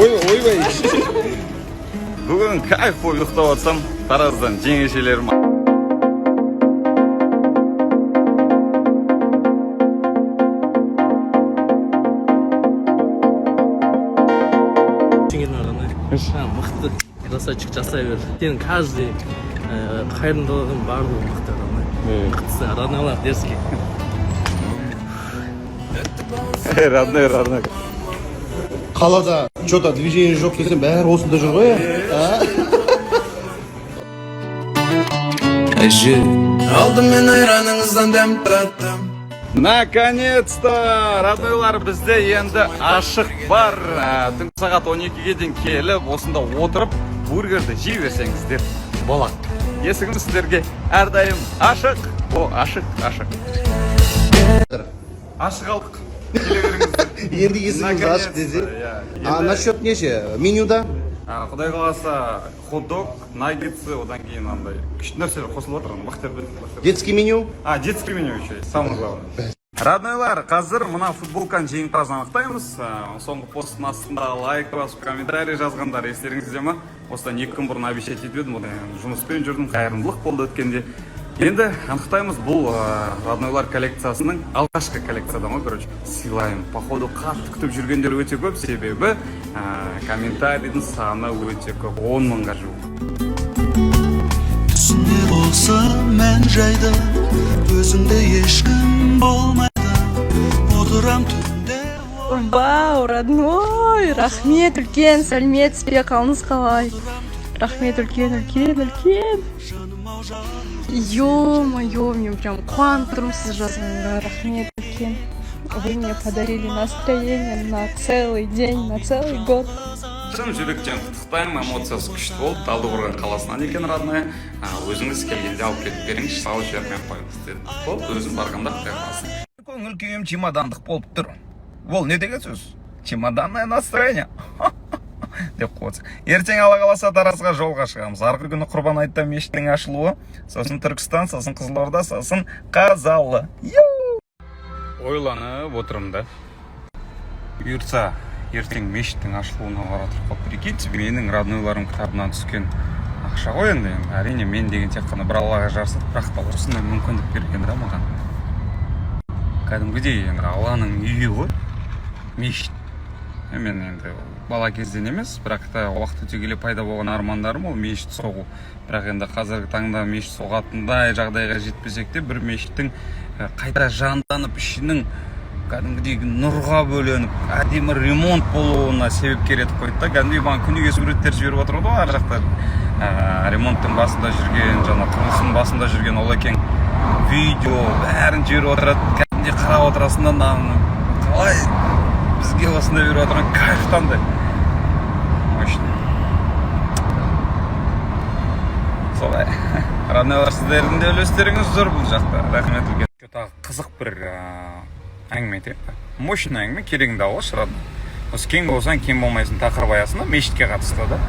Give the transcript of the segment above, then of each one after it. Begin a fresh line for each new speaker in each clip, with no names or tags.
ойбай.
Бүгін кайф болып ұйықтап отырсам, тараздан жеңешелерім.
Мықты красавчик жасай бер. Сенің каждый қайырымдылығың барлығы мықты Ранай. Мықтысы Раналар дерзкий.
Родной.
Қалада что-то движение жоқ десем, бәрі осында жүр ғой.
Әже, алдым мен айраныңыздан дәм тараттым.
Наконец-то, роднойлар, бізде енді ашық бар. Түнгі сағат 12-ге дейін келіп, осында отырып, бургерді жей берсеңіздер болады. Есігім сіздерге әрдайым ашық. Ашық. Ашық алдық. Келе беріңіздер.
Енді есігіміз ашық десе. Насчет неше? Менюда?
Құдай қаласа, хот-дог, наггетсы, одан кейін андай күшті нәрселер қосылып отыр.
Детский меню?
Детский меню еще есть, самое главное. Роднойлар, қазір мына футболканы жеңімпазын анықтаймыз. Соңғы посттың астында лайк басып, комментарий жазғандар естеріңізде ма? Осыдан 2 күн бұрын обещать етіп едім, жұмыспен жүрдім, қайырымдылық болды өткенде. Енді анықтаймыз, бұл Роднойлар коллекциясының алғашқы коллекцияда ма, короче, сыйлайым. Походу қатты күтіп жүргендер өте көп, себебі комментарийдің саны өте көп, 10 мыңға жуық.
Түсінде болса мән жайды, өзіңде ешкім болмайды. Отырам түнде.
Вау, родной, рахмет үлкен, сәлеметсіз, қалыңыз қалай? Рахмет үлкен. Ё-моё, мен прям қуанып тұрмын сіз жазғанға. Рахмет үлкен. Вы мне подарили настроение на целый день, на целый год.
Шын жүректен құттықтаймын, эмоциясы күшті болды. Талдықорған қаласынан екен родной. Өзіңіз келгенде алып кетіп беріңіз, салып жібермей қойыңыз деді. Болды, өзім барғанда құдай қаласа.
Көңіл күйім чемодандық болып тұр. Ол не деген сөз? Чемоданное настроение. Деп қойсы. Ертең ала қаласа Таразға жолға шығамыз. Арғы күні Құрбан айтта мешіттің ашылуы, сосын Түркістан, сосын Қызылорда, сосын Қазалы.
Ойланып отырмын да. Бұйыртса, ертең мешіттің ашылуына баратыр. Прикиньте, менің роднойларым кітабынан түскен ақша ғой енді. Әрине, мен деген тек қана бір Аллаға жарсып, бірақ та осындай мүмкіндік берген да маған. Кәдімгідей енді Алланың үйі ғой, мешіт. Мен енді бала кезден емес, бірақ та уақыт өте келе пайда болған армандарым ол мешіт соғу. Бірақ енді қазіргі таңда мешіт соғатындай жағдайға жетпесек те, бір мешіттің қайта жанданып, ішінің кәдімгідей нұрға бөленіп, әдемі ремонт болуына себепкер етіп қойды да. Кәдімгідей маған күніге суреттер жіберіп отырды ғой, ар жақта ремонттың басында жүрген, жаңа құрылыстың басында жүрген ол екен видео бәрін жіберіп отырады. Кәдімгідей қарап отырасың да, қалай бізге осында беріп отырған кайфтанды. Мощно. Солай. Роднойлар, сіздердің де үлестеріңіз зор бұл жақта. Рахмет үлкен. Қызық бір әңгіме етеді. Мощный әңгіме, керегіңді алғаш родной. Осы кең болсаң, кең болмайсың тақырып аясында мешітке қатысты да.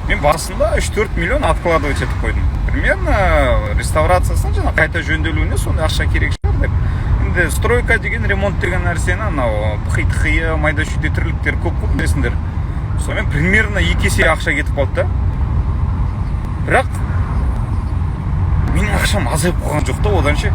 Мен басында 3-4 миллион откладывать етіп қойдым. Примерно реставрациясына жаңа қайта жөнделуіне сондай ақша керек шығар деп. Енді стройка деген, ремонт деген нәрсені, анау пықи-тықиы, майда-шүйде тірліктер көп қой білесіңдер. Сонымен примерно 2 есе ақша кетіп қалды да. Бірақ менің ақшам азайып қойған жоқ та, одан ше.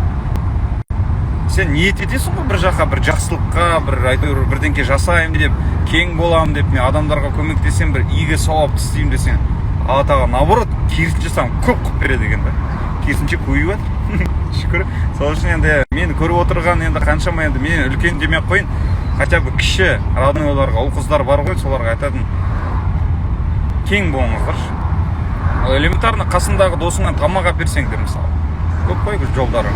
Сен ниет етесің ғой бір жаққа, бір жақсылыққа, бір айтыр бірдеңке жасайым деп, кең болам деп, мен адамдарға көмектесем, бір игі сауапты істеймін десең, Алла тағала наоборот керісінше саған көп қылып береді екен да. Керісінше көбейіп жатыр. Шүкір. Сол үшін енді мені көріп отырған енді қаншама енді мен үлкен демей қойын, хотя бы кіші роднойларға, ұл қыздар бар ғой, соларға айтатын кең болыңыздаршы. Элементарно қасындағы досыңнан тамақ әперсеңдер мысалы. Көп қой жолдары.